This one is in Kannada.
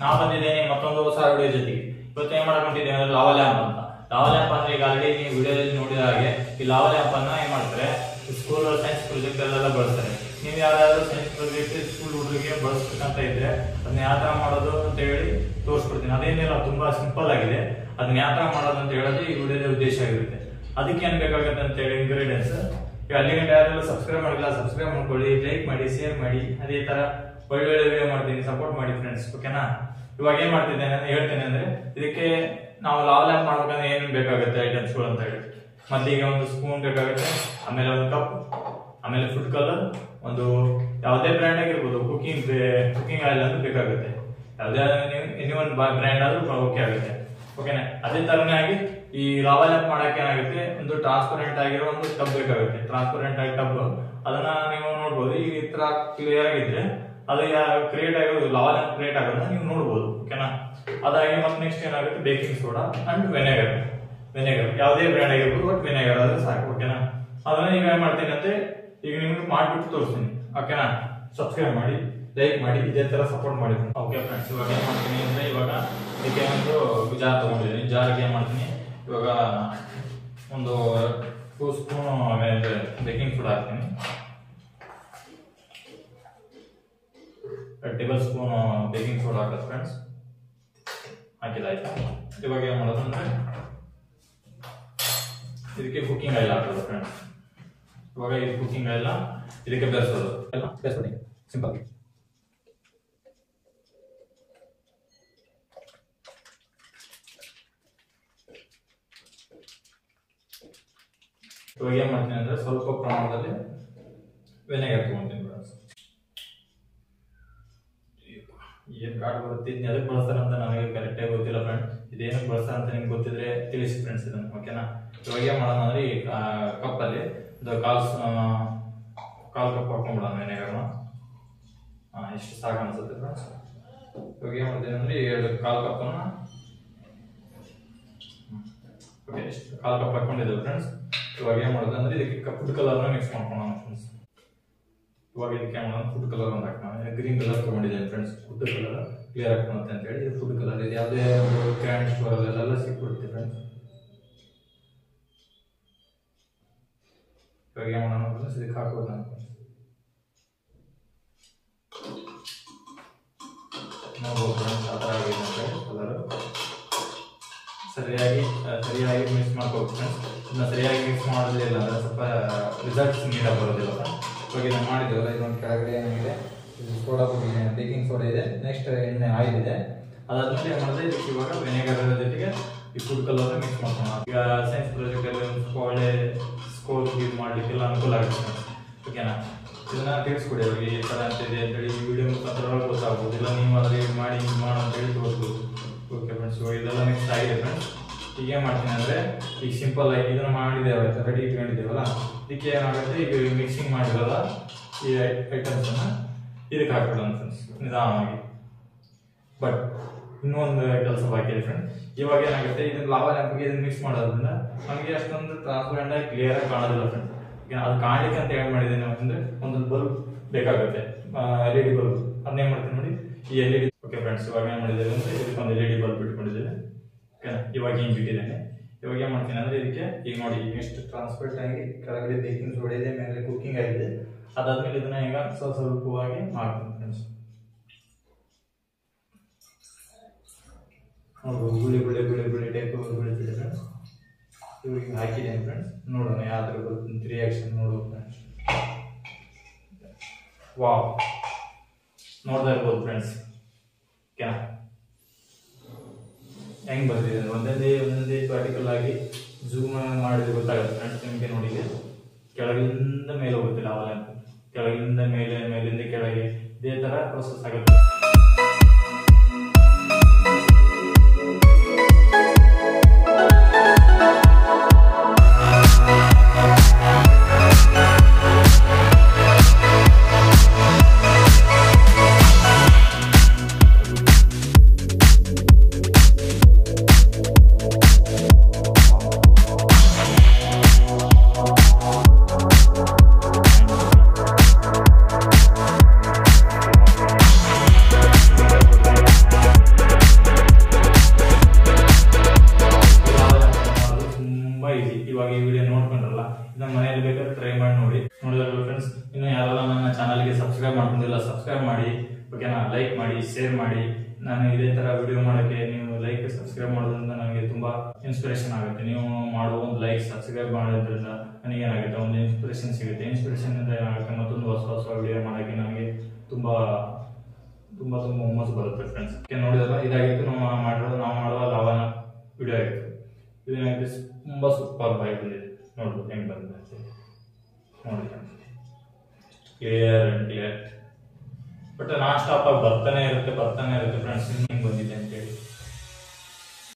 ನಾ ಬಂದಿದ್ದೇನೆ ಮತ್ತೊಂದು ಹೊಸ ವಿಡಿಯೋ ಜೊತೆಗೆ. ಇವತ್ತು ಏನ್ ಮಾಡ್ಕೊಂಡಿದ್ದೇನೆ ಅಂದ್ರೆ ಲಾವಾ ಲ್ಯಾಂಪ್ ಅಂತ. ಲಾವಾ ಲ್ಯಾಂಪ್ ಅಂದ್ರೆ ಈಗ ಆಲ್ರೆಡಿ ನೀವು ವಿಡಿಯೋದಲ್ಲಿ ನೋಡಿದ ಹಾಗೆ ಈ ಲಾವಾ ಲ್ಯಾಂಪ್ ಅನ್ನ ಏನ್ ಮಾಡ್ತಾರೆ ಸ್ಕೂಲ್ ಸೈನ್ಸ್ ಪ್ರಾಜೆಕ್ಟ್ ಅಲ್ಲೆಲ್ಲ ಬಳಸ್ತಾರೆ. ನೀವು ಯಾರಾದ್ರೂ ಸೈನ್ಸ್ ಪ್ರಾಜೆಕ್ಟ್ ಸ್ಕೂಲ್ ಹುಡುಗರಿಗೆ ಬಳಸ್ಬೇಕಂತ ಇದ್ರೆ ಅದನ್ನ ಯಾವ ತರ ಮಾಡೋದು ಅಂತ ಹೇಳಿ ತೋರಿಸ್ಕೊಡ್ತೀನಿ. ಅದೇನಿಲ್ಲ, ತುಂಬಾ ಸಿಂಪಲ್ ಆಗಿದೆ. ಅದನ್ನ ಯಾವ ತರ ಮಾಡೋದು ಅಂತ ಹೇಳೋದು ಈ ವಿಡಿಯೋದ ಉದ್ದೇಶ ಆಗಿರುತ್ತೆ. ಅದಕ್ಕೆ ಏನ್ ಬೇಕಾಗುತ್ತೆ ಅಂತ ಹೇಳಿ ಇಂಗ್ರೀಡಿಯೆಂಟ್ಸ್. ಈಗ ಅಲ್ಲಿಗಂಟ ಯಾರೆಲ್ಲ ಸಬ್ಸ್ಕ್ರೈಬ್ ಮಾಡಿಲ್ಲ ಸಬ್ಸ್ಕ್ರೈಬ್ ಮಾಡ್ಕೊಳ್ಳಿ, ಲೈಕ್ ಮಾಡಿ, ಶೇರ್ ಮಾಡಿ. ಅದೇ ತರ ಒಳ್ಳೆ ವಿಡಿಯೋ ಮಾಡ್ತೀನಿ, ಸಪೋರ್ಟ್ ಮಾಡಿ ಫ್ರೆಂಡ್ಸ್, ಓಕೆನಾ? ಇವಾಗ ಏನ್ ಮಾಡ್ತಿದ್ದೇನೆ ಹೇಳ್ತೇನೆ ಅಂದ್ರೆ ಇದಕ್ಕೆ ನಾವು ಲಾವಾ ಲ್ಯಾಂಪ್ ಮಾಡ್ಬೇಕಂದ್ರೆ ಏನೇನು ಬೇಕಾಗುತ್ತೆ ಐಟಮ್ಸ್ಗಳು ಅಂತ ಹೇಳಿ. ಮೊದಲಿಗೆ ಒಂದು ಸ್ಪೂನ್ ಬೇಕಾಗುತ್ತೆ, ಆಮೇಲೆ ಒಂದು ಕಪ್, ಆಮೇಲೆ ಫುಡ್ ಕಲರ್, ಒಂದು ಯಾವುದೇ ಬ್ರ್ಯಾಂಡ್ ಆಗಿರ್ಬೋದು, ಕುಕಿಂಗ್ ಆಯಿಲ್ ಅಂತ ಬೇಕಾಗುತ್ತೆ. ಯಾವುದೇ ಎನಿ ಒಂದು ಬ್ರ್ಯಾಂಡ್ ಆದ್ರೂ ಓಕೆ ಆಗುತ್ತೆ, ಓಕೆನಾ? ಅದೇ ತರನೇ ಆಗಿ ಈ ಲಾವಾ ಲ್ಯಾಂಪ್ ಮಾಡಕ್ಕೆ ಏನಾಗುತ್ತೆ, ಒಂದು ಟ್ರಾನ್ಸ್ಪರೆಂಟ್ ಆಗಿರೋ ಒಂದು ಟಬ್ ಬೇಕಾಗುತ್ತೆ. ಟ್ರಾನ್ಸ್ಪರೆಂಟ್ ಆಗಿ ಟಬ್ ಅದನ್ನ ನೀವು ನೋಡ್ಬೋದು. ಈ ತರ ಕ್ಲಿಯರ್ ಆಗಿದ್ರೆ ಅದು ಕ್ರಿಯೇಟ್ ಆಗೋದು, ಲಾವಾ ಲ್ಯಾಂಪ್ ಕ್ರಿಯೇಟ್ ಆಗೋದನ್ನ ನೀವು ನೋಡ್ಬೋದು, ಓಕೆನಾ? ಅದಾಗಿ ಮತ್ತೆ ನೆಕ್ಸ್ಟ್ ಏನಾಗುತ್ತೆ ಬೇಕಿಂಗ್ ಸೋಡಾ ಅಂಡ್ ವೆನೆಗರ್. ಯಾವುದೇ ಬ್ರ್ಯಾಂಡ್ ಆಗಿರ್ಬೋದು, ಬಟ್ ವೆನೆಗರ್ ಆದ್ರೆ ಸಾಕು, ಓಕೆನಾ? ಅದನ್ನ ಈಗ ಏನ್ ಮಾಡ್ತೀನಿ ಅಂದ್ರೆ ಈಗ ನಿಮ್ಗೆ ಮಾಡ್ಬಿಟ್ಟು ತೋರಿಸ್ತೀನಿ, ಓಕೆನಾ? ಸಬ್ಸ್ಕ್ರೈಬ್ ಮಾಡಿ, ಲೈಕ್ ಮಾಡಿ, ಇದೇ ತರ ಸಪೋರ್ಟ್ ಮಾಡಿ. ಓಕೆ ಫ್ರೆಂಡ್ಸ್, ಇವಾಗ ಏನ್ ಮಾಡ್ತೀನಿ ಅಂದ್ರೆ ಇವಾಗ ಇದಕ್ಕೆ ಒಂದು ಜಾರ್ ತಗೊಂಡಿದ್ದೀನಿ. ಜಾರ್ಗೆ ಏನ್ ಮಾಡ್ತೀನಿ ಇವಾಗ ಒಂದು 2 ಸ್ಪೂನ್ ಬೇಕಿಂಗ್ ಸೋಡಾ ಹಾಕ್ತೀನಿ. 2 ಟೇಬಲ್ ಸ್ಪೂನ್ ಬೇಕಿಂಗ್ ಸೋಡಾ ಹಾಕೋದು ಫ್ರೆಂಡ್ಸ್. ಹಾಕಿದಾಯ್ತಾ? ಇವಾಗ ಏನ್ ಮಾಡೋದು ಅಂದ್ರೆ ಇದಕ್ಕೆ ಕುಕಿಂಗ್ ಆಯಿಲ್ ಹಾಕೋದು ಫ್ರೆಂಡ್ಸ್. ಇವಾಗ ಈ ಕುಕಿಂಗ್ ಆಯಿಲ್ ಇದಕ್ಕೆ ಬೆರೆಸೋದು, ಬೆರೆಸ್ಬಿಡಿ, ಸಿಂಪಲ್. ಇವಾಗ ಏನ್ ಮಾಡ್ತೀನಿ ಅಂದ್ರೆ ಸ್ವಲ್ಪ ಪ್ರಮಾಣದಲ್ಲಿ ವೆನೆಗರ್ ತಗೊಂತೀನಿ ಫ್ರೆಂಡ್ಸ್. ಏನ್ ಗಾಡ್ ಬರುತ್ತೆ, ಅದಕ್ಕೆ ಬಳಸ್ತಾರೆ ಅಂತ ನನಗೆ ಕರೆಕ್ಟ್ ಆಗಿ ಗೊತ್ತಿಲ್ಲ ಫ್ರೆಂಡ್. ಇದೇನಕ್ಕೆ ಬಳಸ್ತಾರೆ ಅಂತ ನಿಮ್ಗೆ ಗೊತ್ತಿದ್ರೆ ತಿಳಿಸಿ ಫ್ರೆಂಡ್ಸ್ ಇದನ್ನ, ಓಕೆನಾ? ಇವಾಗ ಏನ್ ಮಾಡೋಣ ಅಂದ್ರೆ ಈ ಕಪ್ ಅಲ್ಲಿ ಕಾಲ್ ಕಪ್ ಹಾಕೊಂಡ್ಬಿಡೋಣ ವೆನೆಗರ್ನ. ಇಷ್ಟು ಸಾಕು ಅನ್ಸುತ್ತೆ ಫ್ರೆಂಡ್ಸ್. ಇವಾಗ ಏನ್ ಮಾಡ್ತೀನಿ ಅಂದ್ರೆ 1/4 ಕಪ್ಪನ್ನ ಕಾಲ್ ಕಪ್ ಹಾಕೊಂಡಿದ್ದೇವೆ ಫ್ರೆಂಡ್ಸ್. ಇವಾಗ ಏನ್ ಮಾಡೋದು ಅಂದ್ರೆ ಇದಕ್ಕೆ ಫುಡ್ ಕಲರ್ನ ಮಿಕ್ಸ್ ಮಾಡ್ಕೊಳ್ಳೋಣ ಫ್ರೆಂಡ್ಸ್. ಇವಾಗ ಇದಕ್ಕೆ ಫುಡ್ ಕಲರ್ ಒಂದು ಹಾಕೋಣ. ಗ್ರೀನ್ ಕಲರ್ ತಗೊಂಡಿದ್ದೇನೆ ಫ್ರೆಂಡ್ಸ್. ಫುಡ್ ಕಲರ್ ಕ್ಲಿಯರ್ ಹಾಕೋಣಂತೆ ಅಂತ ಹೇಳಿ ಫುಡ್ ಕಲರ್ ಇದು ಯಾವುದೇ ಗ್ರ್ಯಾಂಡ್ ಸ್ಟೋರ್ ಅಲ್ಲೆಲ್ಲ ಸಿಕ್ಬಿಡುತ್ತೆ ಫ್ರೆಂಡ್ಸ್. ಇವಾಗ ಏನ್ ಮಾಡೋಣ ಫ್ರೆಂಡ್ಸ್, ಇದಕ್ಕೆ ಹಾಕೋದು ನಾನು ನೋಡ್ಬೋದು ಫ್ರೆಂಡ್ಸ್. ಆ ಥರ ಆಗಿದೆ ಅಂತ ಹೇಳಿ ಕಲರ್ ಸರಿಯಾಗಿ ಮಿಕ್ಸ್ ಮಾಡ್ಕೋಬೇಕು ಫ್ರೆಂಡ್ಸ್. ಇದನ್ನ ಸರಿಯಾಗಿ ಮಿಕ್ಸ್ ಮಾಡೋದಿಲ್ಲ ಅಂದ್ರೆ ಸ್ವಲ್ಪ ರಿಸಲ್ಟ್ಸ್ ನೀಟಾಗಿ ಬರೋದಿಲ್ಲ. ಇವಾಗ ಇದನ್ನ ಮಾಡಿದ್ದೇವಲ್ಲ, ಇದೊಂದು ಕೆಳಗಡೆ ಏನಿದೆ ಸೋಡಾ ಪುಡಿ, ಬೇಕಿಂಗ್ ಸೋಡಾ ಇದೆ, ನೆಕ್ಸ್ಟ್ ಎಣ್ಣೆ ಆಯಿಲ್ ಇದೆ. ಅದಾದ್ಮೇಲೆ ಏನು ಮಾಡಿದ್ರೆ ಇದಕ್ಕೆ ಇವಾಗ ವೆನೆಗರ್ ಜೊತೆಗೆ ಈ ಫುಡ್ ಕಲರ್ ಮಿಕ್ಸ್ ಮಾಡ್ಕೊಳ್ಳೋಣ. ಈಗ ಸೈನ್ಸ್ ಪ್ರಾಜೆಕ್ಟ್ ಅಲ್ಲಿ ಒಂದು ಒಳ್ಳೆ ಸ್ಕೋರ್ ಯೂಸ್ ಮಾಡಲಿಕ್ಕೆಲ್ಲ ಅನುಕೂಲ ಆಗುತ್ತೆ, ಓಕೆನಾ? ಇದನ್ನ ತಿಳಿಸ್ಕೊಡಿ ಅವ್ರಿಗೆ ಈ ಥರ ಅಂತ ಇದೆ ಅಂತೇಳಿ ಈ ವಿಡಿಯೋ ಮುಖಾಂತರ ಗೊತ್ತಾಗ್ಬೋದು. ಇಲ್ಲ ನೀವು ಅದ್ರಲ್ಲಿ ಮಾಡಿ ಅಂತೇಳಿ ತೋರಿಸ್ಬೋದು, ಓಕೆ ಫ್ರೆಂಡ್ಸ್. ಇವಾಗ ಇದೆಲ್ಲ ಮಿಕ್ಸ್ ಆಗಿದೆ ಫ್ರೆಂಡ್ಸ್. ಈಗ ಏನು ಮಾಡ್ತೀನಿ ಅಂದರೆ ಈಗ ಸಿಂಪಲ್ ಆಗಿ ಇದನ್ನು ಮಾಡಿದ್ದೇವೆ, ರೆಡಿ ಇಟ್ಕೊಂಡಿದ್ದೇವಲ್ಲ, ಇದಕ್ಕೆ ಏನಾಗುತ್ತೆ ಈಗ ಮಿಕ್ಸಿಂಗ್ ಮಾಡಿರೋಲ್ಲ ಈ ಐಟಮ್ಸನ್ನು ಇದಕ್ಕೆ ಹಾಕ್ಬಿಡೋಣ ಫ್ರೆಂಡ್ಸ್ ನಿಧಾನವಾಗಿ. ಬಟ್ ಇನ್ನೊಂದು ಕೆಲಸ ಬಾಕಿ ಇದೆ ಫ್ರೆಂಡ್. ಇವಾಗ ಏನಾಗುತ್ತೆ ಇದನ್ನ ಲಾವಾ ಲ್ಯಾಂಪ್ಗೆ ಇದನ್ನ ಮಿಕ್ಸ್ ಮಾಡೋದ್ರಿಂದ ನಮಗೆ ಅಷ್ಟೊಂದು ಟ್ರಾನ್ಸ್ಪರೆಂಟ್ ಆಗಿ ಕ್ಲಿಯರ್ ಆಗಿ ಕಾಣೋದಿಲ್ಲ ಫ್ರೆಂಡ್. ಈಗ ಅದು ಕಾಣಲಿಕ್ಕೆ ಅಂತ ಏನು ಮಾಡಿದ್ದೀನಿ ಅಂದ್ರೆ ಒಂದು ಬಲ್ಬ್ ಬೇಕಾಗುತ್ತೆ, LED ಬಲ್ಬ್. ಅದನ್ನ ಏನು ಮಾಡ್ತೀನಿ ನೋಡಿ, ಈ LED. ಓಕೆ ಫ್ರೆಂಡ್ಸ್, ಇವಾಗ ಏನು ಮಾಡಿದ್ದೇವೆ ಅಂದ್ರೆ ಇದಕ್ಕೆ ಒಂದು LED ಬಲ್ಬ್ ಇಟ್ಕೊಂಡಿದ್ದೇವೆ, ಓಕೆನಾ? ಇವಾಗ ಹಿಂಗೆ ಬಿಟ್ಟಿದ್ದೇನೆ. ಇವಾಗ ಏನು ಮಾಡ್ತೀನಿ ಅಂದ್ರೆ ಇದಕ್ಕೆ ಈಗ ನೋಡಿ ಎಷ್ಟು ಟ್ರಾನ್ಸ್ಪರೆಂಟ್ ಆಗಿ ಕೆಳಗಡೆ ಬೇಕಿಂಗ್ ಸೋಡಾ ಇದೆ, ಮೇಲೆ ಕುಕಿಂಗ್ ಆಗಿದೆ. ಅದಾದ್ಮೇಲೆ ಇದನ್ನ ಈಗ ಸ್ವಲ್ಪವಾಗಿ ಮಾಡ್ತೀನಿ ಫ್ರೆಂಡ್ಸ್. ನೋಡ್ಬೋದು ಗುಳಿ ಟೈಪ್ ಬೆಳೀತಿದೆ ಫ್ರೆಂಡ್ಸ್. ಇವ್ರಿಗೆ ಹಾಕಿದ್ದೇನೆ ಫ್ರೆಂಡ್ಸ್. ನೋಡೋಣ ಯಾವ ಥರ ಬರುತ್ತೆ ರಿಯಾಕ್ಷನ್ ನೋಡೋದು ಫ್ರೆಂಡ್ಸ್. ವಾವ್, ನೋಡ್ತಾ ಇರ್ಬೋದು ಫ್ರೆಂಡ್ಸ್, ಓಕೆನಾ? ಹೆಂಗ್ ಬರ್ತಿದೆ ಒಂದೊಂದೇ ಪಾರ್ಟಿಕಲ್ ಆಗಿ ಝೂಮ್ ಮಾಡಿದ್ರೆ ಗೊತ್ತಾಗುತ್ತೆ ಫ್ರೆಂಡ್ಸ್ ನಿಮಗೆ. ನೋಡಿ ಕೆಳಗಿಂದ ಮೇಲೆ ಹೋಗುತ್ತೆ ಲಾವಾ ಲ್ಯಾಂಪ್, ಕೆಳಗಿಂದ ಮೇಲೆ, ಮೇಲಿಂದ ಕೆಳಗೆ, ಇದೇ ತರ ಪ್ರೊಸೆಸ್ ಆಗುತ್ತೆ. ಶೇರ್ ಮಾಡಿ. ನಾನು ಇದೇ ತರ ವಿಡಿಯೋ ಮಾಡೋಕ್ಕೆ ನೀವು ಲೈಕ್ ಸಬ್ಸ್ಕ್ರೈಬ್ ಮಾಡೋದ್ರಿಂದ ನನಗೆ ತುಂಬಾ ಇನ್ಸ್ಪಿರೇಷನ್ ಆಗುತ್ತೆ. ನೀವು ಮಾಡುವ ಒಂದು ಲೈಕ್ ಸಬ್ಸ್ಕ್ರೈಬ್ ಮಾಡೋದ್ರಿಂದ ನನಗೆ ಏನಾಗುತ್ತೆ, ಒಂದು ಇನ್ಸ್ಪಿರೇಷನ್ ಸಿಗುತ್ತೆ. ಇನ್ಸ್ಪಿರೇಷನ್ ಇಂದ ಏನಾಗುತ್ತೆ, ಮತ್ತೊಂದು ಹೊಸ ಹೊಸ ವಿಡಿಯೋ ಮಾಡೋಕ್ಕೆ ನನಗೆ ತುಂಬಾ ತುಂಬಾ ತುಂಬಾ ಹುಮ್ಮಸ್ಸು ಬರುತ್ತೆ ಫ್ರೆಂಡ್ಸ್. ನೋಡಿದ್ರೆ ಇದಾಗಿತ್ತು ನಾವು ಮಾಡುವ ಲಾವಣ ವಿಡಿಯೋ ಆಗಿತ್ತು. ಇದೇನಾಗಿದೆ, ತುಂಬಾ ಸೂಪರ್ ಬಾಯ್ ಬಂದಿದೆ. ನೋಡ್ಬೋದು ಹೆಂಗ್ ಬಂದಿದೆ ನೋಡಿ, clear and clear. But non stop ಆಗಿ ಬರ್ತಾನೆ ಇರುತ್ತೆ ಫ್ರೆಂಡ್ಸ್. ಹಿಂಗ್ ಬಂದಿದೆ